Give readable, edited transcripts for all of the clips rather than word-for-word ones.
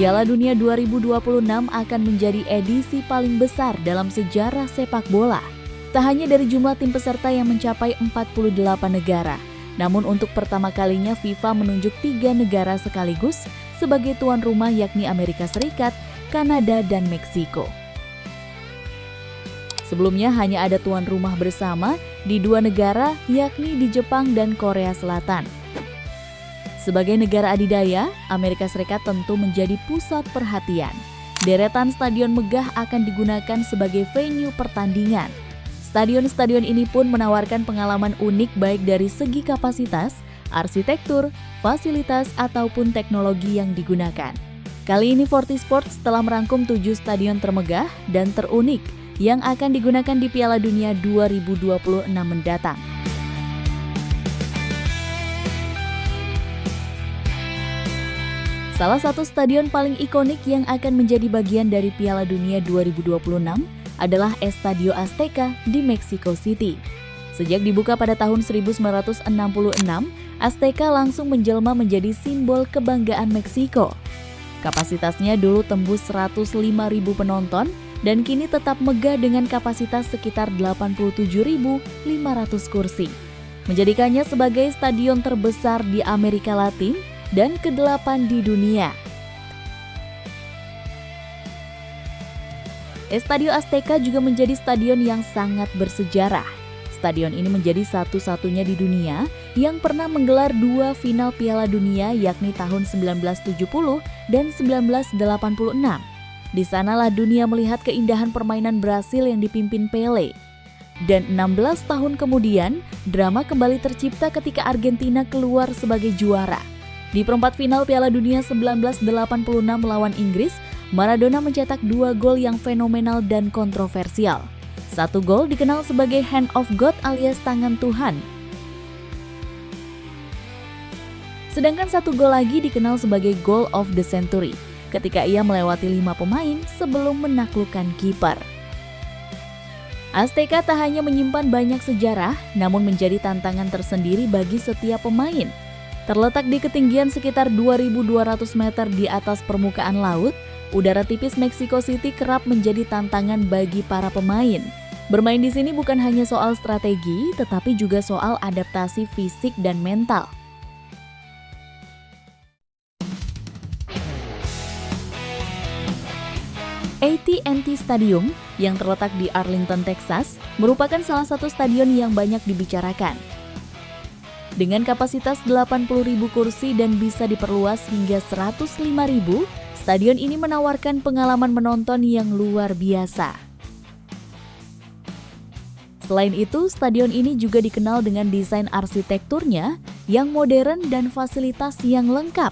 Piala Dunia 2026 akan menjadi edisi paling besar dalam sejarah sepak bola. Tak hanya dari jumlah tim peserta yang mencapai 48 negara, namun untuk pertama kalinya FIFA menunjuk 3 negara sekaligus sebagai tuan rumah, yakni Amerika Serikat, Kanada, dan Meksiko. Sebelumnya hanya ada tuan rumah bersama di 2 negara, yakni di Jepang dan Korea Selatan. Sebagai negara adidaya, Amerika Serikat tentu menjadi pusat perhatian. Deretan stadion megah akan digunakan sebagai venue pertandingan. Stadion-stadion ini pun menawarkan pengalaman unik baik dari segi kapasitas, arsitektur, fasilitas, ataupun teknologi yang digunakan. Kali ini Forty Sports telah merangkum 7 stadion termegah dan terunik yang akan digunakan di Piala Dunia 2026 mendatang. Salah satu stadion paling ikonik yang akan menjadi bagian dari Piala Dunia 2026 adalah Estadio Azteca di Mexico City. Sejak dibuka pada tahun 1966, Azteca langsung menjelma menjadi simbol kebanggaan Meksiko. Kapasitasnya dulu tembus 105.000 penonton dan kini tetap megah dengan kapasitas sekitar 87.500 kursi, menjadikannya sebagai stadion terbesar di Amerika Latin dan ke-8 di dunia. Estadio Azteca juga menjadi stadion yang sangat bersejarah. Stadion ini menjadi satu-satunya di dunia yang pernah menggelar 2 final Piala Dunia, yakni tahun 1970 dan 1986. Di sanalah dunia melihat keindahan permainan Brasil yang dipimpin Pele. Dan 16 tahun kemudian, drama kembali tercipta ketika Argentina keluar sebagai juara. Di perempat final Piala Dunia 1986 melawan Inggris, Maradona mencetak 2 gol yang fenomenal dan kontroversial. 1 gol dikenal sebagai Hand of God alias tangan Tuhan. Sedangkan 1 gol lagi dikenal sebagai Goal of the Century, ketika ia melewati 5 pemain sebelum menaklukkan kiper. Azteca tak hanya menyimpan banyak sejarah, namun menjadi tantangan tersendiri bagi setiap pemain. Terletak di ketinggian sekitar 2.200 meter di atas permukaan laut, udara tipis Mexico City kerap menjadi tantangan bagi para pemain. Bermain di sini bukan hanya soal strategi, tetapi juga soal adaptasi fisik dan mental. AT&T Stadium yang terletak di Arlington, Texas, merupakan salah satu stadion yang banyak dibicarakan. Dengan kapasitas 80.000 kursi dan bisa diperluas hingga 105.000, stadion ini menawarkan pengalaman menonton yang luar biasa. Selain itu, stadion ini juga dikenal dengan desain arsitekturnya yang modern dan fasilitas yang lengkap.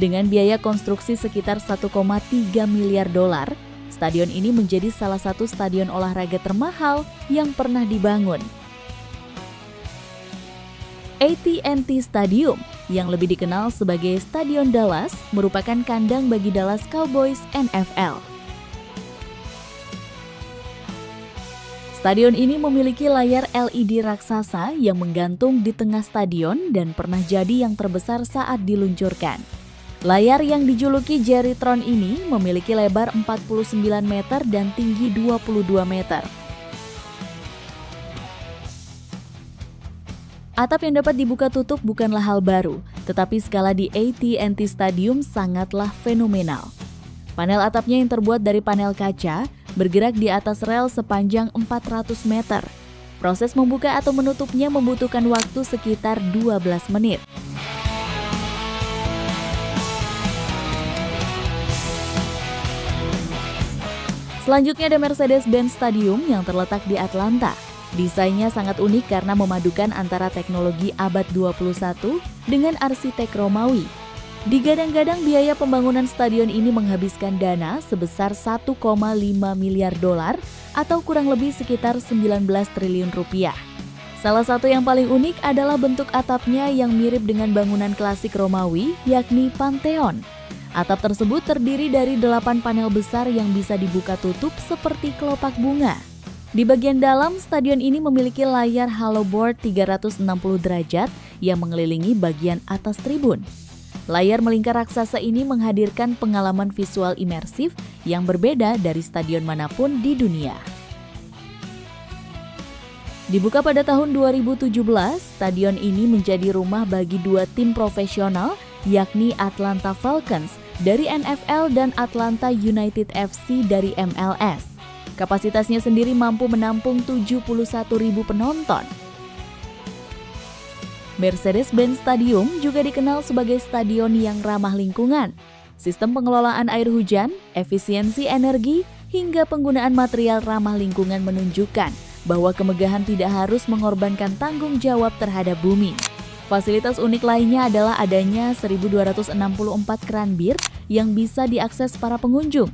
Dengan biaya konstruksi sekitar 1,3 miliar dolar, stadion ini menjadi salah satu stadion olahraga termahal yang pernah dibangun. AT&T Stadium, yang lebih dikenal sebagai Stadion Dallas, merupakan kandang bagi Dallas Cowboys NFL. Stadion ini memiliki layar LED raksasa yang menggantung di tengah stadion dan pernah jadi yang terbesar saat diluncurkan. Layar yang dijuluki Jerrytron ini memiliki lebar 49 meter dan tinggi 22 meter. Atap yang dapat dibuka tutup bukanlah hal baru, tetapi skala di AT&T Stadium sangatlah fenomenal. Panel atapnya yang terbuat dari panel kaca bergerak di atas rel sepanjang 400 meter. Proses membuka atau menutupnya membutuhkan waktu sekitar 12 menit. Selanjutnya ada Mercedes-Benz Stadium yang terletak di Atlanta. Desainnya sangat unik karena memadukan antara teknologi abad 21 dengan arsitek Romawi. Digadang-gadang biaya pembangunan stadion ini menghabiskan dana sebesar 1,5 miliar dolar atau kurang lebih sekitar 19 triliun rupiah. Salah satu yang paling unik adalah bentuk atapnya yang mirip dengan bangunan klasik Romawi, yakni Pantheon. Atap tersebut terdiri dari 8 panel besar yang bisa dibuka tutup seperti kelopak bunga. Di bagian dalam, stadion ini memiliki layar haloboard 360 derajat yang mengelilingi bagian atas tribun. Layar melingkar raksasa ini menghadirkan pengalaman visual imersif yang berbeda dari stadion manapun di dunia. Dibuka pada tahun 2017, stadion ini menjadi rumah bagi dua tim profesional, yakni Atlanta Falcons dari NFL dan Atlanta United FC dari MLS. Kapasitasnya sendiri mampu menampung 71.000 penonton. Mercedes-Benz Stadium juga dikenal sebagai stadion yang ramah lingkungan. Sistem pengelolaan air hujan, efisiensi energi, hingga penggunaan material ramah lingkungan menunjukkan bahwa kemegahan tidak harus mengorbankan tanggung jawab terhadap bumi. Fasilitas unik lainnya adalah adanya 1.264 keran bir yang bisa diakses para pengunjung.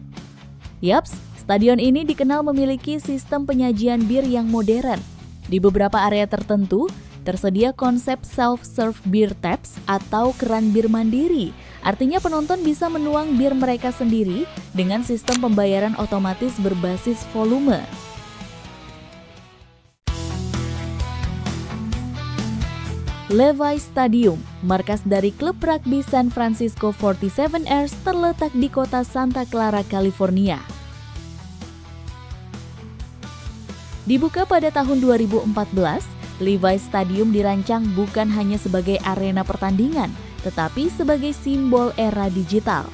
Yaps, stadion ini dikenal memiliki sistem penyajian bir yang modern. Di beberapa area tertentu, tersedia konsep self-serve beer taps atau keran bir mandiri. Artinya penonton bisa menuang bir mereka sendiri dengan sistem pembayaran otomatis berbasis volume. Levi's Stadium, markas dari klub rugby San Francisco 47ers, terletak di kota Santa Clara, California. Dibuka pada tahun 2014, Levi's Stadium dirancang bukan hanya sebagai arena pertandingan, tetapi sebagai simbol era digital.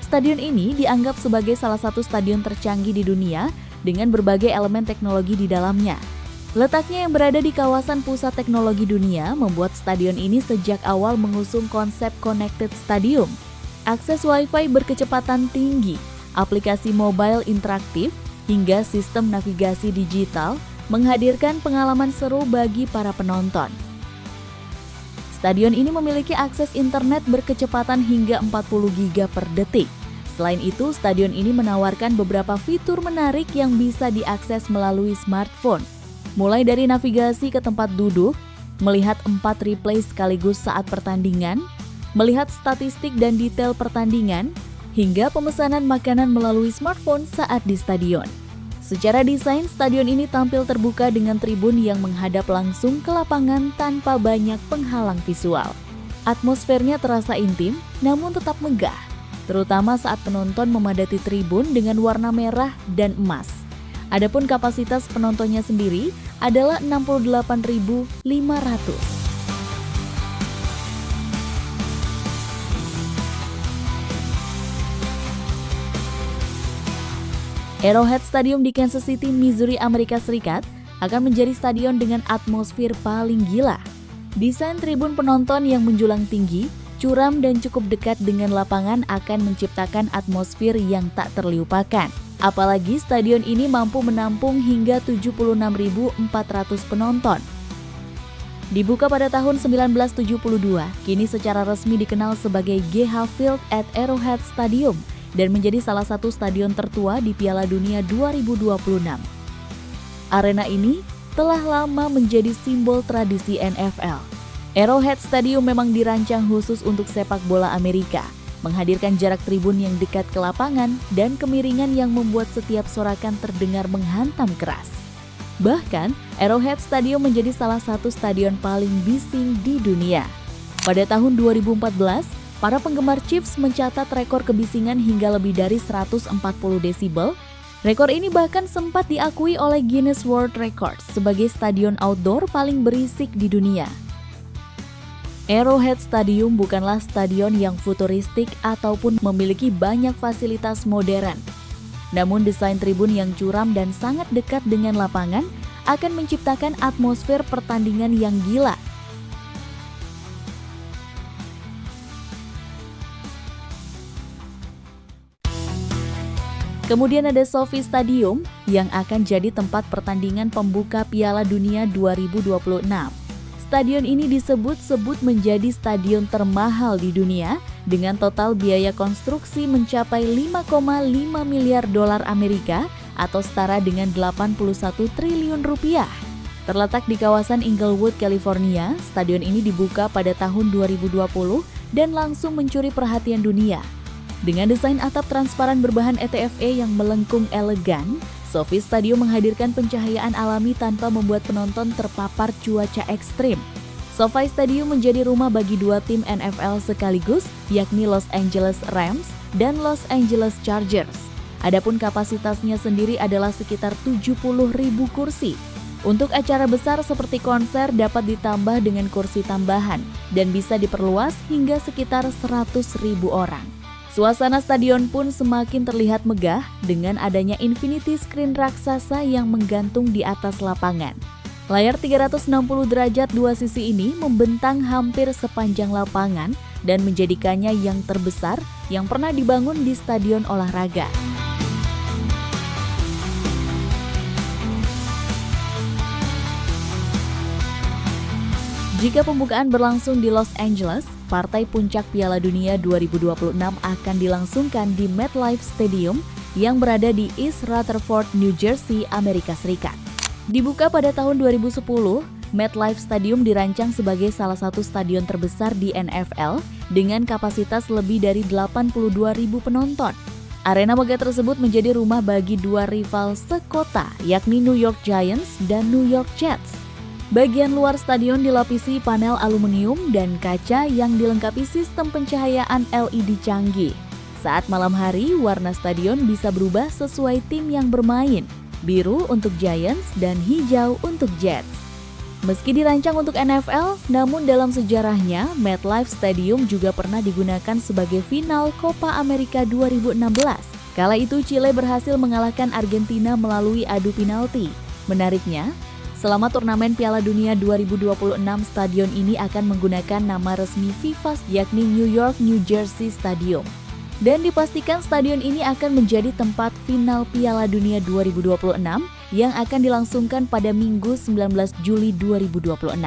Stadion ini dianggap sebagai salah satu stadion tercanggih di dunia dengan berbagai elemen teknologi di dalamnya. Letaknya yang berada di kawasan pusat teknologi dunia membuat stadion ini sejak awal mengusung konsep connected stadium. Akses Wi-Fi berkecepatan tinggi, aplikasi mobile interaktif, hingga sistem navigasi digital menghadirkan pengalaman seru bagi para penonton. Stadion ini memiliki akses internet berkecepatan hingga 40 GB per detik. Selain itu, stadion ini menawarkan beberapa fitur menarik yang bisa diakses melalui smartphone. Mulai dari navigasi ke tempat duduk, melihat 4 replay sekaligus saat pertandingan, melihat statistik dan detail pertandingan, hingga pemesanan makanan melalui smartphone saat di stadion. Secara desain, stadion ini tampil terbuka dengan tribun yang menghadap langsung ke lapangan tanpa banyak penghalang visual. Atmosfernya terasa intim, namun tetap megah, terutama saat penonton memadati tribun dengan warna merah dan emas. Adapun kapasitas penontonnya sendiri adalah 68.500. Arrowhead Stadium di Kansas City, Missouri, Amerika Serikat akan menjadi stadion dengan atmosfer paling gila. Desain tribun penonton yang menjulang tinggi, curam dan cukup dekat dengan lapangan akan menciptakan atmosfer yang tak terlupakan. Apalagi stadion ini mampu menampung hingga 76.400 penonton. Dibuka pada tahun 1972, kini secara resmi dikenal sebagai GH Field at Arrowhead Stadium dan menjadi salah satu stadion tertua di Piala Dunia 2026. Arena ini telah lama menjadi simbol tradisi NFL. Arrowhead Stadium memang dirancang khusus untuk sepak bola Amerika, menghadirkan jarak tribun yang dekat ke lapangan dan kemiringan yang membuat setiap sorakan terdengar menghantam keras. Bahkan, Arrowhead Stadium menjadi salah satu stadion paling bising di dunia. Pada tahun 2014, para penggemar Chiefs mencatat rekor kebisingan hingga lebih dari 140 desibel. Rekor ini bahkan sempat diakui oleh Guinness World Records sebagai stadion outdoor paling berisik di dunia. Arrowhead Stadium bukanlah stadion yang futuristik ataupun memiliki banyak fasilitas modern. Namun desain tribun yang curam dan sangat dekat dengan lapangan akan menciptakan atmosfer pertandingan yang gila. Kemudian ada SoFi Stadium yang akan jadi tempat pertandingan pembuka Piala Dunia 2026. Stadion ini disebut-sebut menjadi stadion termahal di dunia dengan total biaya konstruksi mencapai 5,5 miliar dolar Amerika atau setara dengan 81 triliun rupiah. Terletak di kawasan Inglewood, California, stadion ini dibuka pada tahun 2020 dan langsung mencuri perhatian dunia. Dengan desain atap transparan berbahan ETFE yang melengkung elegan, SoFi Stadium menghadirkan pencahayaan alami tanpa membuat penonton terpapar cuaca ekstrim. SoFi Stadium menjadi rumah bagi dua tim NFL sekaligus, yakni Los Angeles Rams dan Los Angeles Chargers. Adapun kapasitasnya sendiri adalah sekitar 70.000 kursi. Untuk acara besar seperti konser dapat ditambah dengan kursi tambahan dan bisa diperluas hingga sekitar 100.000 orang. Suasana stadion pun semakin terlihat megah dengan adanya infinity screen raksasa yang menggantung di atas lapangan. Layar 360 derajat dua sisi ini membentang hampir sepanjang lapangan dan menjadikannya yang terbesar yang pernah dibangun di stadion olahraga. Jika pembukaan berlangsung di Los Angeles, partai puncak Piala Dunia 2026 akan dilangsungkan di MetLife Stadium yang berada di East Rutherford, New Jersey, Amerika Serikat. Dibuka pada tahun 2010, MetLife Stadium dirancang sebagai salah satu stadion terbesar di NFL dengan kapasitas lebih dari 82.000 penonton. Arena megah tersebut menjadi rumah bagi dua rival sekota, yakni New York Giants dan New York Jets. Bagian luar stadion dilapisi panel aluminium dan kaca yang dilengkapi sistem pencahayaan LED canggih. Saat malam hari, warna stadion bisa berubah sesuai tim yang bermain, biru untuk Giants dan hijau untuk Jets. Meski dirancang untuk NFL, namun dalam sejarahnya, MetLife Stadium juga pernah digunakan sebagai final Copa America 2016. Kala itu Chile berhasil mengalahkan Argentina melalui adu penalti. Menariknya, selama turnamen Piala Dunia 2026, stadion ini akan menggunakan nama resmi FIFA, yakni New York New Jersey Stadium. Dan dipastikan stadion ini akan menjadi tempat final Piala Dunia 2026 yang akan dilangsungkan pada Minggu 19 Juli 2026.